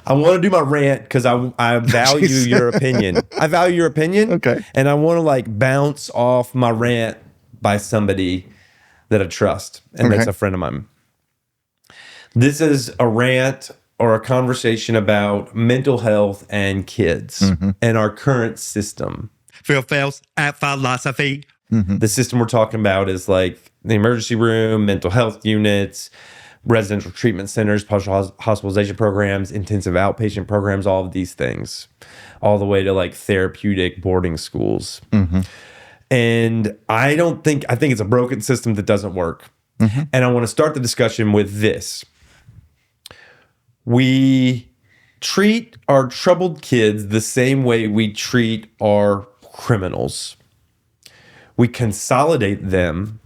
I want to do my rant because I value your opinion. I value your opinion. Okay. And I want to like bounce off my rant by somebody that I trust. And that's a friend of mine. This is a rant or a conversation about mental health and kids and our current system. Phails at philosophy. The system we're talking about is like the emergency room, mental health units, residential treatment centers, partial hospitalization programs, intensive outpatient programs, all of these things, all the way to like therapeutic boarding schools. And I think it's a broken system that doesn't work. And I want to start the discussion with this. We treat our troubled kids the same way we treat our criminals. We consolidate them,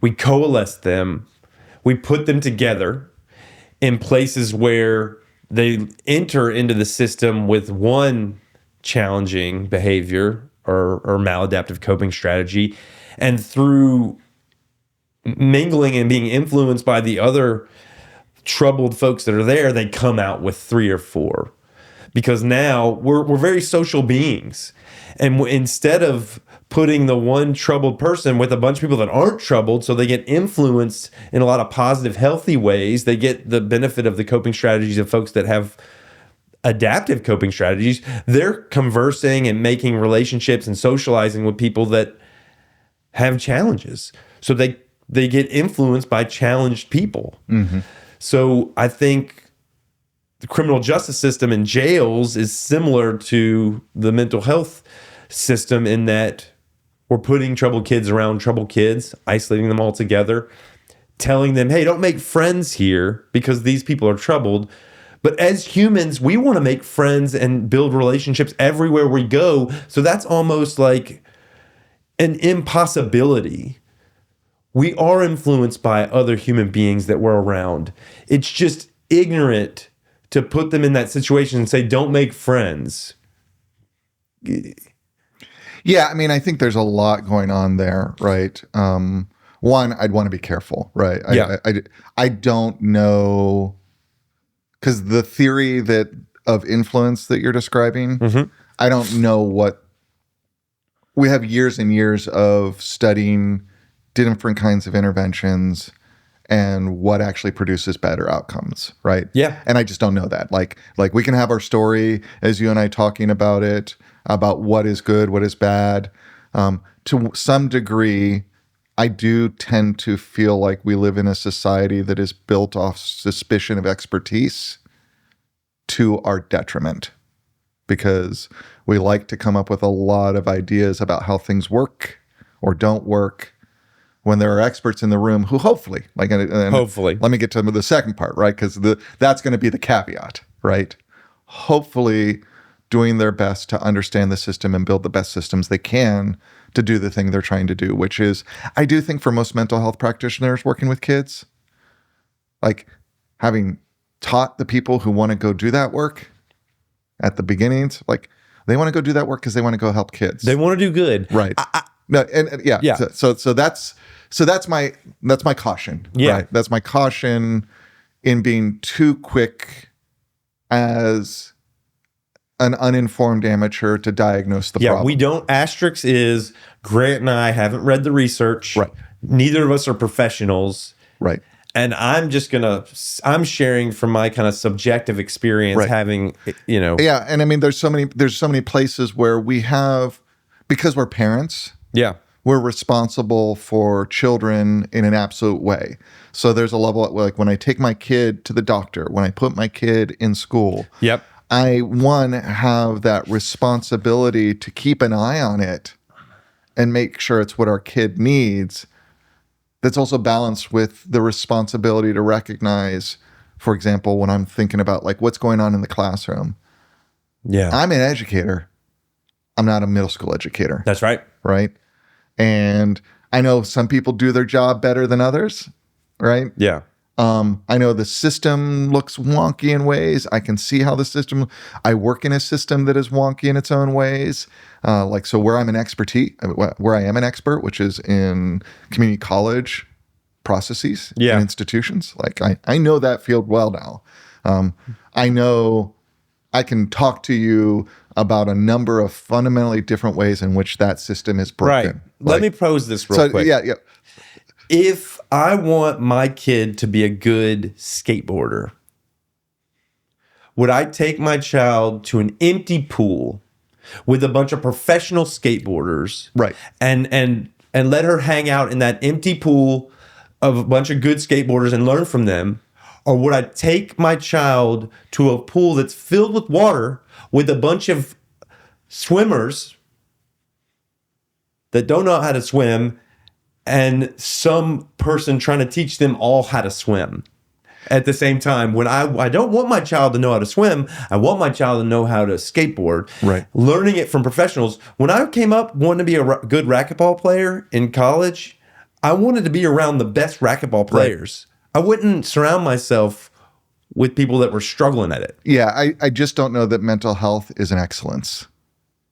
we coalesce them, we put them together in places where they enter into the system with one challenging behavior or maladaptive coping strategy, and through mingling and being influenced by the other troubled folks that are there, they come out with 3 or 4. Because now we're very social beings. And instead of putting the one troubled person with a bunch of people that aren't troubled, so they get influenced in a lot of positive, healthy ways, they get the benefit of the coping strategies of folks that have adaptive coping strategies. They're conversing and making relationships and socializing with people that have challenges. So they get influenced by challenged people. So I think the criminal justice system in jails is similar to the mental health system in that we're putting troubled kids around troubled kids, isolating them all together, telling them, hey, don't make friends here because these people are troubled. But as humans, we want to make friends and build relationships everywhere we go. So that's almost like an impossibility. We are influenced by other human beings that we're around. It's just ignorant to put them in that situation and say, don't make friends. Yeah, I mean, I think there's a lot going on there, right? One, I'd want to be careful, right? I don't know, because the theory of influence that you're describing, I don't know what, we have years and years of studying different kinds of interventions and what actually produces better outcomes, right? Yeah. And I just don't know that. Like we can have our story as you and I talking about it, about what is good, what is bad. To some degree, I do tend to feel like we live in a society that is built off suspicion of expertise to our detriment, because we like to come up with a lot of ideas about how things work or don't work, when there are experts in the room who hopefully, hopefully, let me get to the second part, right? Because that's going to be the caveat, right? Hopefully doing their best to understand the system and build the best systems they can to do the thing they're trying to do, which is, I do think for most mental health practitioners working with kids, like having taught the people who want to go do that work at the beginnings, like they want to go do that work because they want to go help kids. They want to do good. Right. Yeah. So that's my caution. Yeah. Right? That's my caution in being too quick as an uninformed amateur to diagnose the problem. We don't. Asterisk is Grant and I haven't read the research. Right. Neither of us are professionals. Right. And I'm I'm sharing from my kind of subjective experience, right. having, Yeah. And I mean, there's so many places where we have, because we're parents. Yeah. We're responsible for children in an absolute way. So there's a level like when I take my kid to the doctor, when I put my kid in school. Yep. I, have that responsibility to keep an eye on it and make sure it's what our kid needs. That's also balanced with the responsibility to recognize, for example, when I'm thinking about like what's going on in the classroom. Yeah. I'm an educator. I'm not a middle school educator. That's right. Right. And I know some people do their job better than others. Right. Yeah. I know the system looks wonky in ways. I can see how I work in a system that is wonky in its own ways. So where I am an expert, which is in community college processes and institutions. Like I know that field well now. I know I can talk to you about a number of fundamentally different ways in which that system is Right. broken. Let me pose this real quick. Yeah. If I want my kid to be a good skateboarder, would I take my child to an empty pool with a bunch of professional skateboarders, Right. and let her hang out in that empty pool of a bunch of good skateboarders and learn from them? Or would I take my child to a pool that's filled with water with a bunch of swimmers that don't know how to swim and some person trying to teach them all how to swim at the same time? When I don't want my child to know how to swim, I want my child to know how to skateboard. Right. Learning it from professionals. When I came up wanting to be a good racquetball player in college, I wanted to be around the best racquetball players. I wouldn't surround myself with people that were struggling at it. Yeah, I just don't know that mental health is an excellence.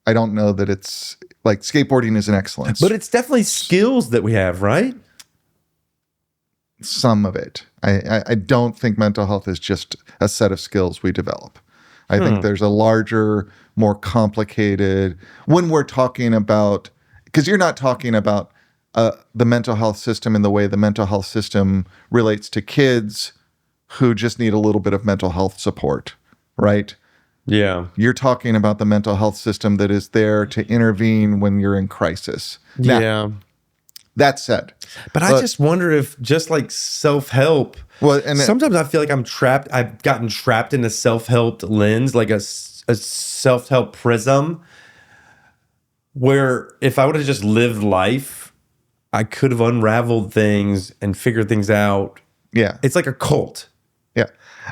I don't know that it's like skateboarding is an excellence. But it's definitely skills that we have, right? Some of it. I don't think mental health is just a set of skills we develop. I think there's a larger, more complicated, when we're talking about, because you're not talking about the mental health system in the way the mental health system relates to kids who just need a little bit of mental health support, right? Yeah. You're talking about the mental health system that is there to intervene when you're in crisis. Now, Yeah. that said, But I just wonder if just like self-help, well, and sometimes I feel like I've gotten trapped in a self-help lens, like a self-help prism, where if I would have just lived life, I could have unraveled things and figured things out. yeah, It's like a cult. yeah.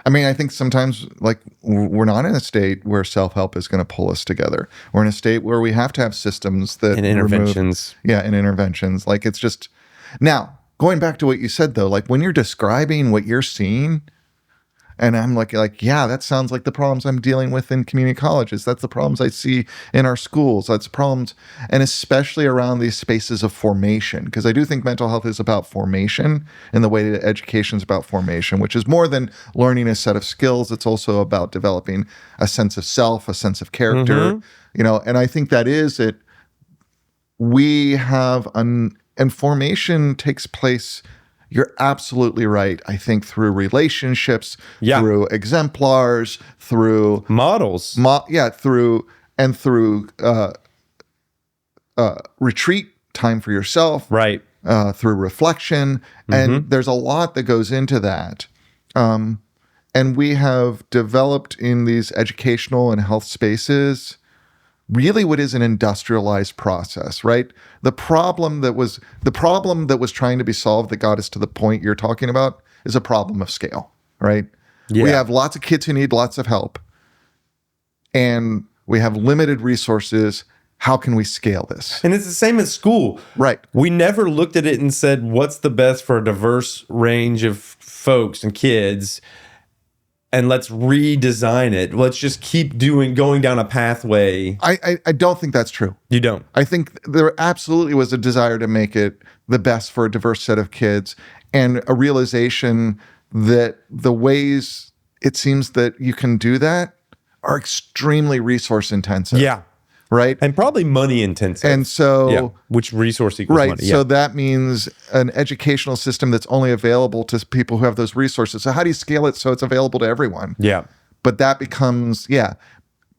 I mean, I think sometimes like we're not in a state where self-help is going to pull us together. We're in a state where we have to have systems that And interventions. And interventions. Like it's just now going back to what you said though, like when you're describing what you're seeing, and I'm like, yeah, that sounds like the problems I'm dealing with in community colleges. That's the problems I see in our schools. That's problems, and especially around these spaces of formation, because I do think mental health is about formation in the way that education is about formation, which is more than learning a set of skills. It's also about developing a sense of self, a sense of character, and I think that is it. We have and formation takes place. You're absolutely right. I think through relationships, through exemplars, through Models. through retreat time for yourself, Right. through reflection, and there's a lot that goes into that. And we have developed in these educational and health spaces really what is an industrialized process, right? The problem that was trying to be solved that got us to the point you're talking about is a problem of scale, right? Yeah. We have lots of kids who need lots of help, and we have limited resources. How can we scale this? And it's the same as school. Right. We never looked at it and said, what's the best for a diverse range of folks and kids? And let's redesign it. Let's just keep going down a pathway. I don't think that's true. You don't. I think there absolutely was a desire to make it the best for a diverse set of kids, and a realization that the ways it seems that you can do that are extremely resource intensive. Yeah. Right. And probably money intensive. And so, which resource equals right. money. So that means an educational system that's only available to people who have those resources. So how do you scale it so it's available to everyone? Yeah. But that becomes,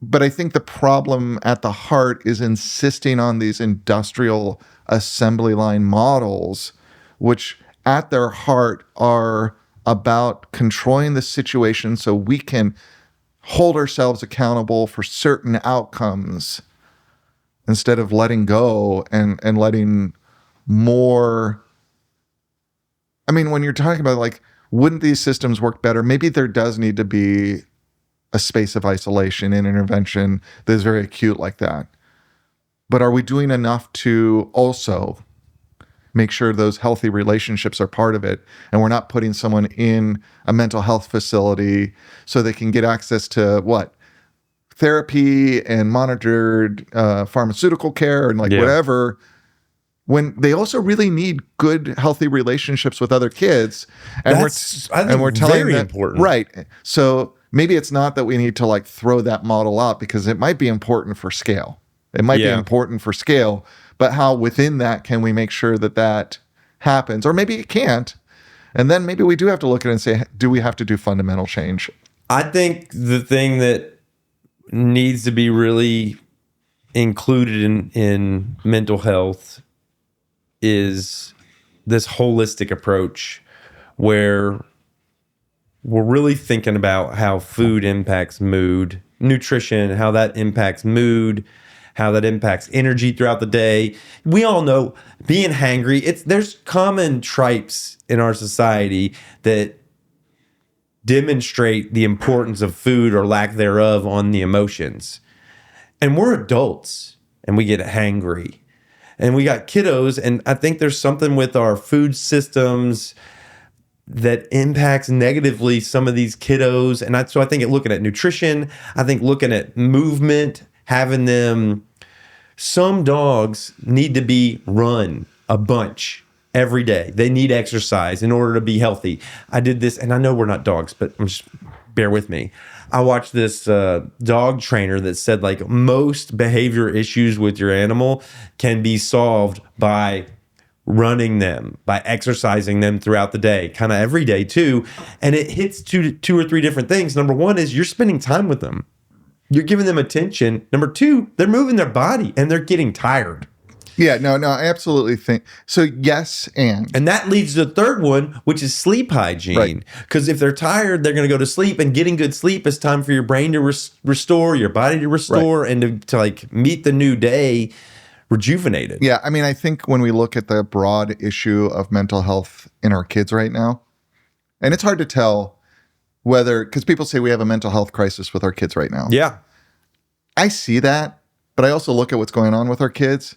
But I think the problem at the heart is insisting on these industrial assembly line models, which at their heart are about controlling the situation so we can hold ourselves accountable for certain outcomes instead of letting go and letting more. I mean, when you're talking about like, wouldn't these systems work better? Maybe there does need to be a space of isolation and intervention that is very acute like that. But are we doing enough to also make sure those healthy relationships are part of it, and we're not putting someone in a mental health facility so they can get access to therapy and monitored pharmaceutical care and whatever, when they also really need good, healthy relationships with other kids. And I think we're telling very them, important. right. So maybe it's not that we need to like throw that model out, because it might be important for scale. It might be important for scale, but how within that can we make sure that that happens? Or maybe it can't. And then maybe we do have to look at it and say, do we have to do fundamental change? I think the thing that needs to be really included in mental health is this holistic approach where we're really thinking about how food impacts mood, nutrition, how that impacts mood, how that impacts energy throughout the day. We all know being hangry, there's common tripes in our society that demonstrate the importance of food or lack thereof on the emotions. And we're adults and we get hangry. And we got kiddos, and I think there's something with our food systems that impacts negatively some of these kiddos. And so I think looking at nutrition, I think looking at movement, having them, some dogs need to be run a bunch every day. They need exercise in order to be healthy. I did this, and I know we're not dogs, but just bear with me. I watched this dog trainer that said like most behavior issues with your animal can be solved by running them, by exercising them throughout the day, kind of every day too. And it hits two or three different things. Number one is you're spending time with them. You're giving them attention. Number two, they're moving their body and they're getting tired. Yeah, no, I absolutely think so. Yes, and that leads to the third one, which is sleep hygiene. Because if they're tired, they're going to go to sleep, and getting good sleep is time for your brain to restore, your body to restore, and to like meet the new day rejuvenated. Yeah, I mean, I think when we look at the broad issue of mental health in our kids right now, and it's hard to tell whether, because people say we have a mental health crisis with our kids right now. Yeah, I see that, but I also look at what's going on with our kids.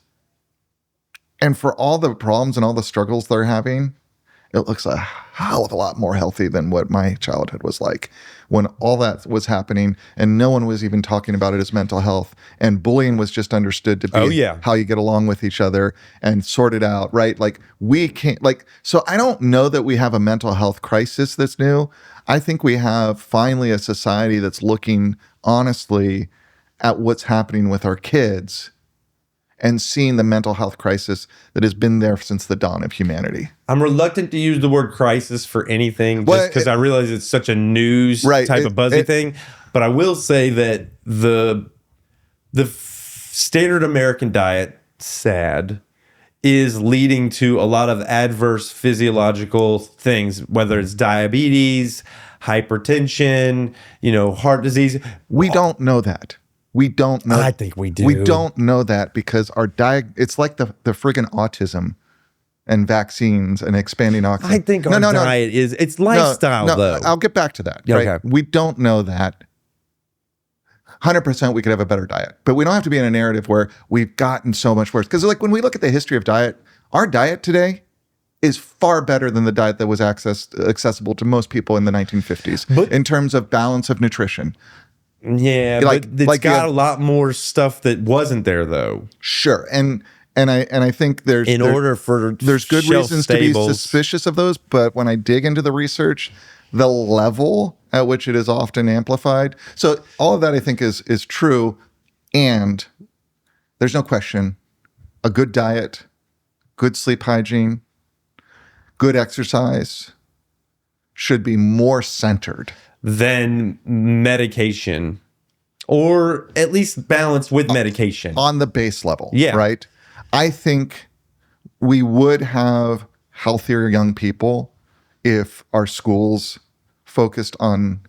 And for all the problems and all the struggles they're having, it looks a hell of a lot more healthy than what my childhood was like, when all that was happening and no one was even talking about it as mental health, and bullying was just understood to be how you get along with each other and sort it out, right? Like we can't, like, so I don't know that we have a mental health crisis that's new. I think we have finally a society that's looking honestly at what's happening with our kids and seeing the mental health crisis that has been there since the dawn of humanity. I'm reluctant to use the word crisis for anything just because I realize it's such a news type of buzzy thing. But I will say that the standard American diet, sad, is leading to a lot of adverse physiological things, whether it's diabetes, hypertension, heart disease. We don't know that. We don't know. I think we do. We don't know that because our diet, it's like the friggin' autism and vaccines and expanding oxygen. I think our diet is, it's lifestyle though. I'll get back to that. Okay. Right? We don't know that. 100% we could have a better diet, but we don't have to be in a narrative where we've gotten so much worse. Because like when we look at the history of diet, our diet today is far better than the diet that was accessible to most people in the 1950s in terms of balance of nutrition. Yeah, but it's got a lot more stuff that wasn't there though. Sure, and I think there's good reasons to be suspicious of those. But when I dig into the research, the level at which it is often amplified. So all of that I think is true, and there's no question, a good diet, good sleep hygiene, good exercise should be more centered than medication, or at least balanced with medication on the base level. Yeah. Right. I think we would have healthier young people if our schools focused on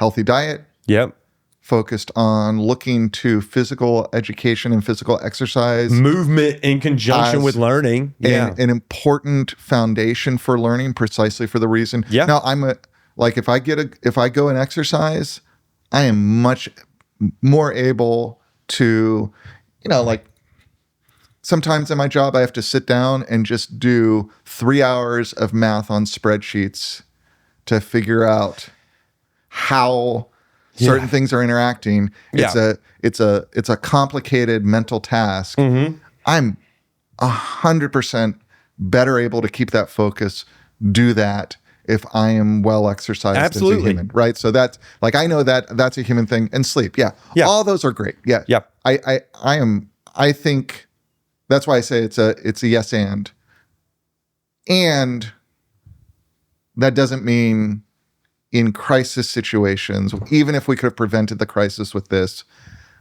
healthy diet. Yep. Focused on looking to physical education and physical exercise. Movement in conjunction with learning. Yeah. An important foundation for learning, precisely for the reason. Yeah. Now if I go and exercise, I am much more able to, like sometimes in my job, I have to sit down and just do 3 hours of math on spreadsheets to figure out how certain things are interacting. It's a complicated mental task. Mm-hmm. I'm 100% better able to keep that focus, do that if I am well exercised Absolutely. as a human, right? So that's like, I know that that's a human thing. And sleep, yeah. All those are great. Yeah. Yeah. I think that's why I say it's a yes and. And that doesn't mean in crisis situations, even if we could have prevented the crisis with this,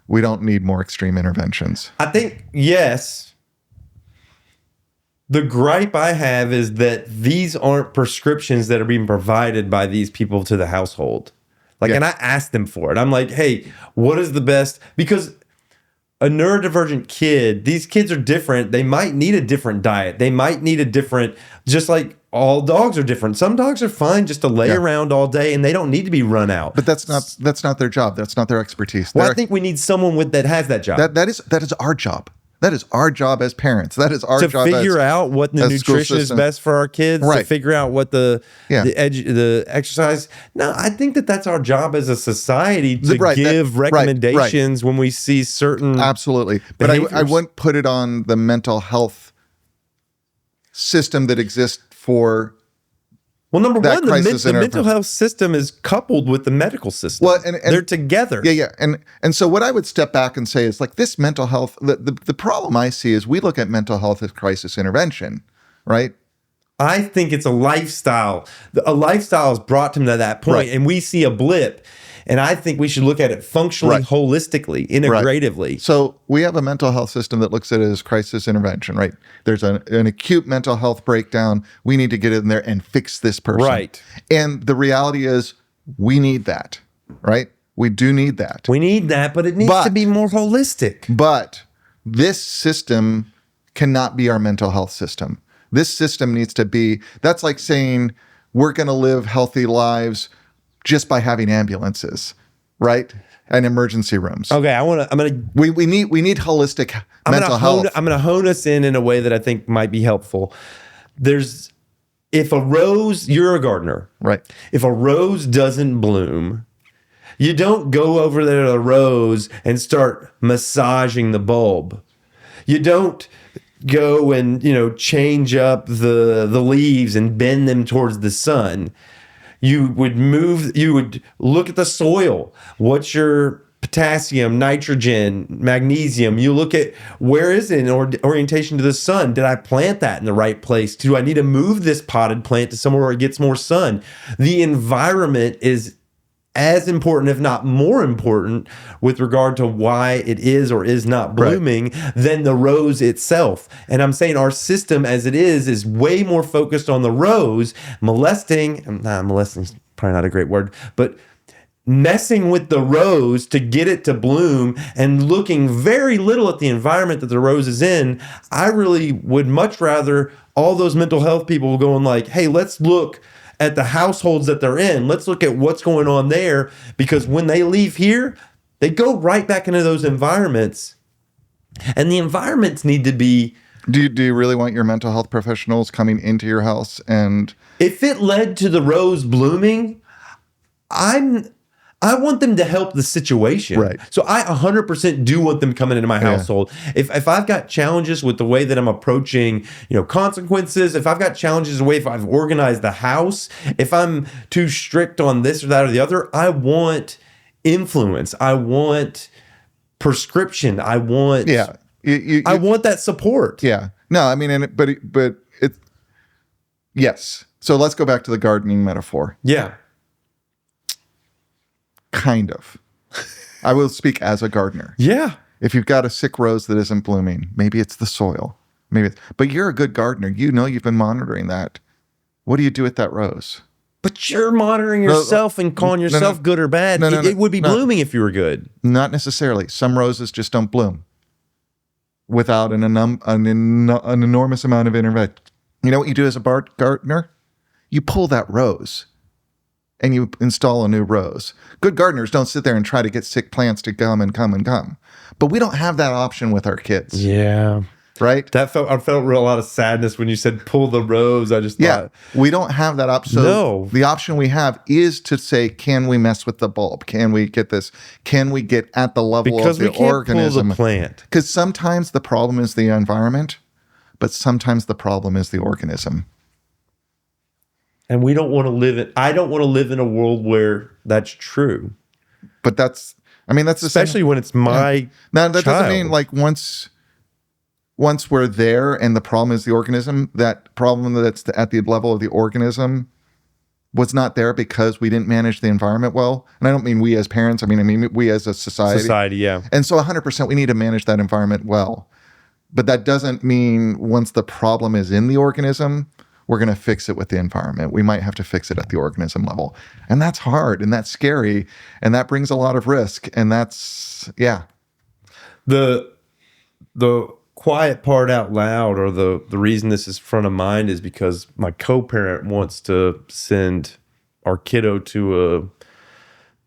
we don't need more extreme interventions. I think, yes. The gripe I have is that these aren't prescriptions that are being provided by these people to the household. Like, and I asked them for it. I'm like, hey, what is the best? Because a neurodivergent kid, these kids are different. They might need a different diet. They might need a different, just like all dogs are different. Some dogs are fine just to lay around all day and they don't need to be run out. But that's not their job. That's not their expertise. Well, I think we need someone that has that job. That is our job. That is our job as parents. That is our job to figure out what the nutrition is best for our kids. Right. To figure out what the exercise. No, I think that's our job as a society to give recommendations when we see certain. Absolutely, behaviors. But I wouldn't put it on the mental health system that exists for. Well, number one, the mental mental health system is coupled with the medical system. Well, and they're together. Yeah. And so what I would step back and say is like this mental health, the problem I see is we look at mental health as crisis intervention, right? I think it's a lifestyle. A lifestyle is brought to that point, and we see a blip. And I think we should look at it functionally, holistically, integratively. Right. So we have a mental health system that looks at it as crisis intervention, right? There's an acute mental health breakdown. We need to get in there and fix this person. Right. And the reality is we need that, right? We do need that. We need that, but it needs to be more holistic. But this system cannot be our mental health system. This system needs to be, that's like saying we're going to live healthy lives just by having ambulances, right? And emergency rooms. Okay, we need holistic mental health. I'm going to hone us in a way that I think might be helpful. If a rose, you're a gardener. Right. If a rose doesn't bloom, you don't go over there to the rose and start massaging the bulb. You don't go and, change up the leaves and bend them towards the sun. You would look at the soil. What's your potassium, nitrogen, magnesium? You look at where is it in orientation to the sun? Did I plant that in the right place? Do I need to move this potted plant to somewhere where it gets more sun? The environment is as important, if not more important, with regard to why it is or is not blooming than the rose itself. And I'm saying our system as it is way more focused on the rose, molesting is probably not a great word, but messing with the rose to get it to bloom and looking very little at the environment that the rose is in. I really would much rather all those mental health people going like, hey, let's look at the households that they're in. Let's look at what's going on there, because when they leave here, they go right back into those environments, and the environments need to be. Do you really want your mental health professionals coming into your house? And if it led to the rose blooming, I want them to help the situation. Right. So I 100% do want them coming into my household. If I've got challenges with the way that I'm approaching, consequences, if I've got challenges the way if I've organized the house, if I'm too strict on this or that or the other, I want influence. I want prescription. I want I want that support. Yeah. No, I mean, but it yes. So let's go back to the gardening metaphor. Yeah. Kind of. I will speak as a gardener. Yeah. If you've got a sick rose that isn't blooming, maybe it's the soil. But you're a good gardener. You've been monitoring that. What do you do with that rose? But you're monitoring yourself and calling yourself good or bad. It would be blooming if you were good. Not necessarily. Some roses just don't bloom without an enormous amount of intervention. You know what you do as a gardener? You pull that rose and you install a new rose. Good gardeners don't sit there and try to get sick plants to come and come and come. But we don't have that option with our kids. Yeah. Right? I felt a lot of sadness when you said pull the rose. I just thought. We don't have that option. So the option we have is to say, can we mess with the bulb? Can we get this? Can we get at the level of the organism? Pull the plant. Because sometimes the problem is the environment. but sometimes the problem is the organism. And we don't want to live in, I don't want to live in a world where that's true. But that's the Especially same, when it's my Now that doesn't mean child. like once we're there and the problem is the organism, that problem that's at the level of the organism was not there because we didn't manage the environment well. And I don't mean we as parents. I mean we as a society. Yeah. And so 100% we need to manage that environment well. But that doesn't mean once the problem is in the organism, we're going to fix it with the environment. We might have to fix it at the organism level. And that's hard and that's scary and that brings a lot of risk. And that's, yeah. The quiet part out loud, or the reason this is front of mind, is because my co-parent wants to send our kiddo to a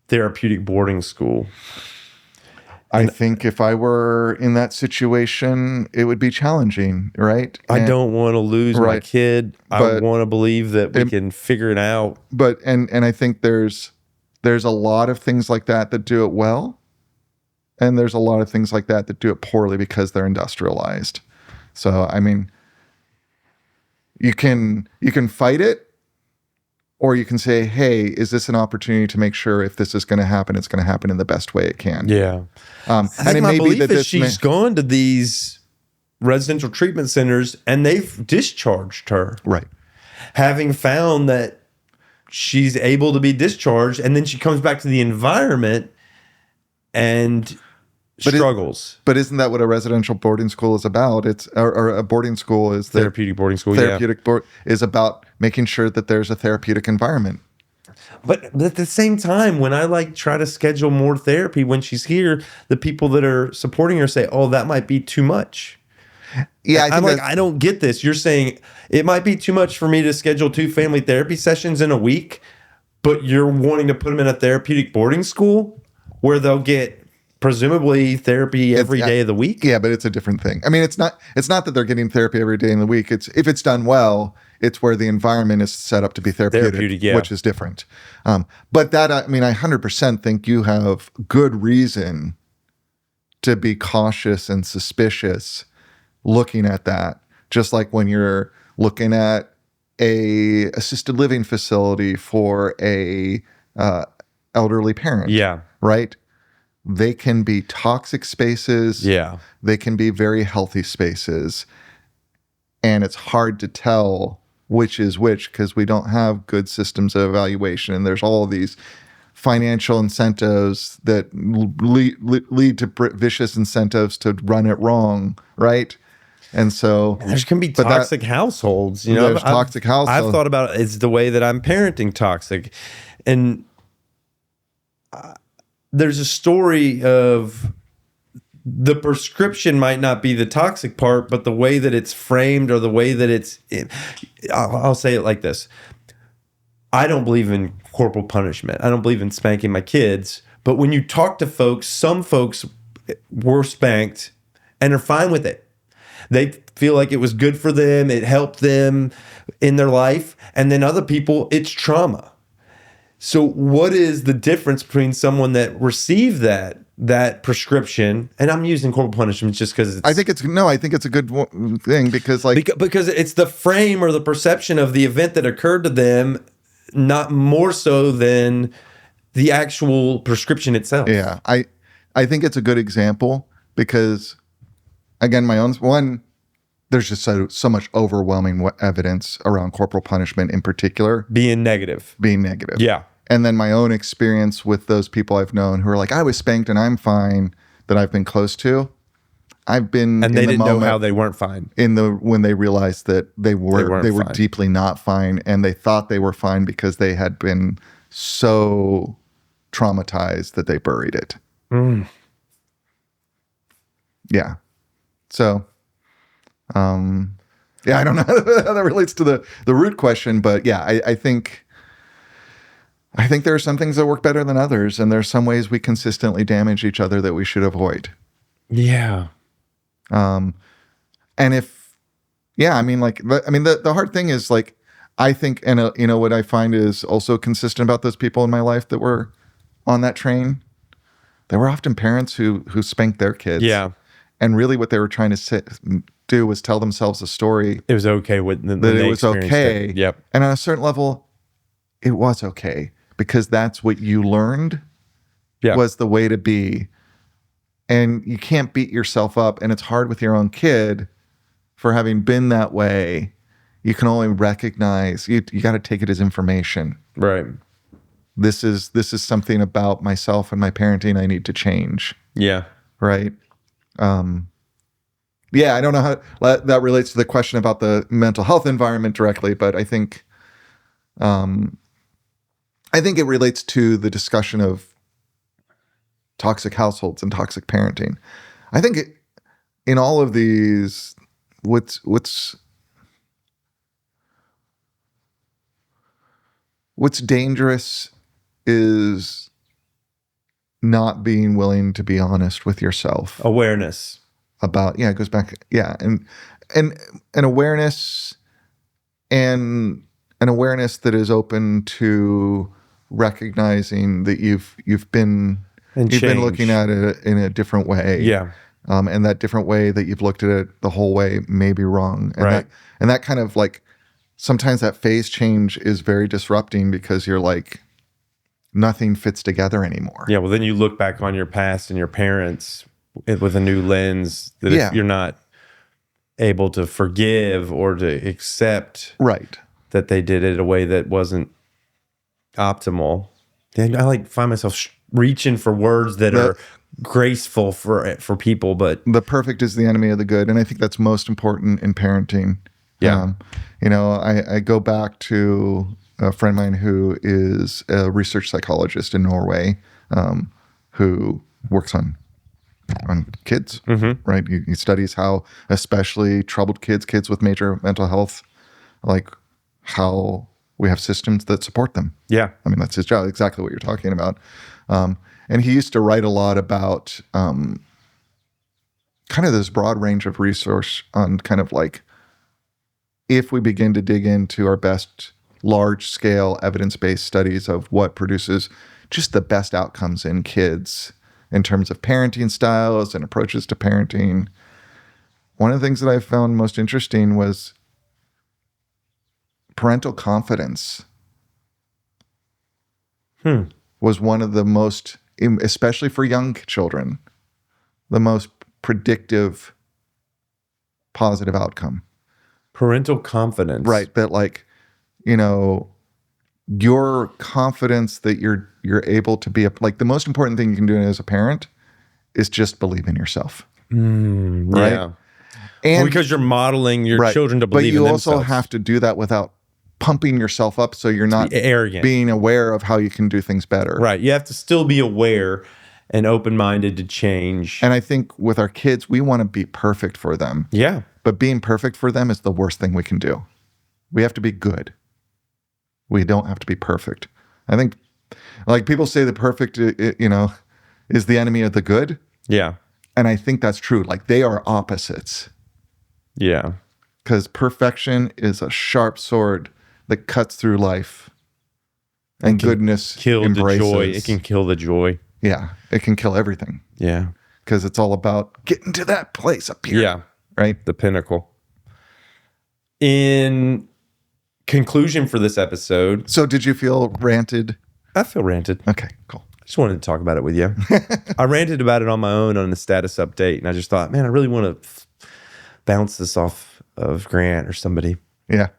therapeutic boarding school. I think if I were in that situation, it would be challenging, right? I don't want to lose my Right. kid. I But want to believe that we can figure it out. But and I think there's a lot of things like that do it well, and there's a lot of things like that do it poorly because they're industrialized. So I mean, you can fight it, or you can say, hey, is this an opportunity to make sure if this is going to happen, it's going to happen in the best way it can. Yeah. I And think it my may be belief that is this she's gone to these residential treatment centers and they've discharged her, right. having found that she's able to be discharged, and then she comes back to the environment and struggles. But isn't that what a residential boarding school is about? It's or a boarding school is the Therapeutic boarding school, therapeutic board is about making sure that there's a therapeutic environment. But at the same time, when I try to schedule more therapy when she's here, the people that are supporting her say, "Oh, that might be too much." Yeah, I'm like, I don't get this. You're saying it might be too much for me to schedule 2 family therapy sessions in a week, but you're wanting to put them in a therapeutic boarding school where they'll get presumably therapy every day of the week. Yeah, but it's a different thing. I mean, it's not that they're getting therapy every day in the week. It's if it's done well, it's where the environment is set up to be therapeutic, yeah. which is different. But that, I mean, I 100% think you have good reason to be cautious and suspicious looking at that. Just like when you're looking at a assisted living facility for a elderly parent. Yeah. Right? They can be toxic spaces. Yeah. They can be very healthy spaces. And it's hard to tell which is which because we don't have good systems of evaluation. And there's all these financial incentives that lead to vicious incentives to run it wrong, right? And so there's going to be toxic households. You know, there's toxic households. I've thought about it's the way that I'm parenting toxic. And there's a story of the prescription might not be the toxic part, but the way that it's framed or the way that I'll say it like this. I don't believe in corporal punishment. I don't believe in spanking my kids. But when you talk to folks, some folks were spanked and are fine with it. They feel like it was good for them. It helped them in their life. And then other people, it's trauma. So what is the difference between someone that received that prescription, and I'm using corporal punishment just because I think it's a good thing because because it's the frame or the perception of the event that occurred to them, not more so than the actual prescription itself. Yeah, I think it's a good example because, again, my own one, there's just so much overwhelming evidence around corporal punishment in particular. Being negative. Yeah. And then my own experience with those people I've known who are like, I was spanked and I'm fine, that I've been close to. I've been and they didn't know how they weren't fine. When they realized that they were fine. deeply not fine, and they thought they were fine because they had been so traumatized that they buried it. Mm. Yeah. So, yeah, I don't know how that relates to the root question, but yeah, I think there are some things that work better than others, and there's some ways we consistently damage each other that we should avoid. Yeah. And the hard thing is, like, I think, and what I find is also consistent about those people in my life that were on that train, they were often parents who spanked their kids. Yeah. And really what they were trying to do was tell themselves a story It was okay when that they it was experienced okay. it. Yep. And on a certain level, it was okay because that's what you learned Yeah. was the way to be. And you can't beat yourself up. And it's hard with your own kid for having been that way. You can only recognize, you got to take it as information. Right. This is something about myself and my parenting I need to change. Yeah. Right. Yeah, I don't know how that relates to the question about the mental health environment directly, but I think it relates to the discussion of toxic households and toxic parenting. I think in all of these, what's dangerous is not being willing to be honest with yourself. Awareness. About it goes back and an awareness and an awareness that is open to recognizing that you've been looking at it in a different way. Yeah. And that different way that you've looked at it the whole way may be wrong. And Right. that kind of like sometimes that phase change is very disrupting because you're like nothing fits together anymore. Yeah. Well, then you look back on your past and your parents with a new lens that if you're not able to forgive or to accept Right. that they did it a way that wasn't optimal, then I like find myself reaching for words that are graceful for people, but the perfect is the enemy of the good. And I think that's most important in parenting. Yeah. I go back to a friend of mine who is a research psychologist in Norway, who works on kids, right? He studies how, especially troubled kids with major mental health, like how we have systems that support them. yeah. I mean, that's his job, exactly what you're talking about. And he used to write a lot about kind of this broad range of resource on kind of like, if we begin to dig into our best large-scale evidence-based studies of what produces just the best outcomes in kids in terms of parenting styles and approaches to parenting, one of the things that I found most interesting was parental confidence was one of the most, especially for young children, the most predictive positive outcome. Parental confidence. Right. That like, your confidence that you're able to be like the most important thing you can do as a parent is just believe in yourself. Right. Yeah. And Because you're modeling your children to believe in themselves. But you also have to do that without pumping yourself up so you're not arrogant. being aware of how you can do things better. Right. You have to still be aware and open-minded to change. And I think with our kids, we want to be perfect for them. Yeah. But being perfect for them is the worst thing we can do. We have to be good. We don't have to be perfect. I think, like people say, the perfect, is the enemy of the good. Yeah. And I think that's true. Like they are opposites. Yeah. Because perfection is a sharp sword that cuts through life. And goodness Kill embraces. the joy. It can kill the joy. Yeah. It can kill everything. Yeah. Because it's all about getting to that place up here. Yeah. Right? The pinnacle. In conclusion for this episode, So did you feel ranted? I feel ranted. Okay, cool. I just wanted to talk about it with you. I ranted about it on my own on the status update, and I just thought, man, I really want to bounce this off of Grant or somebody. Yeah.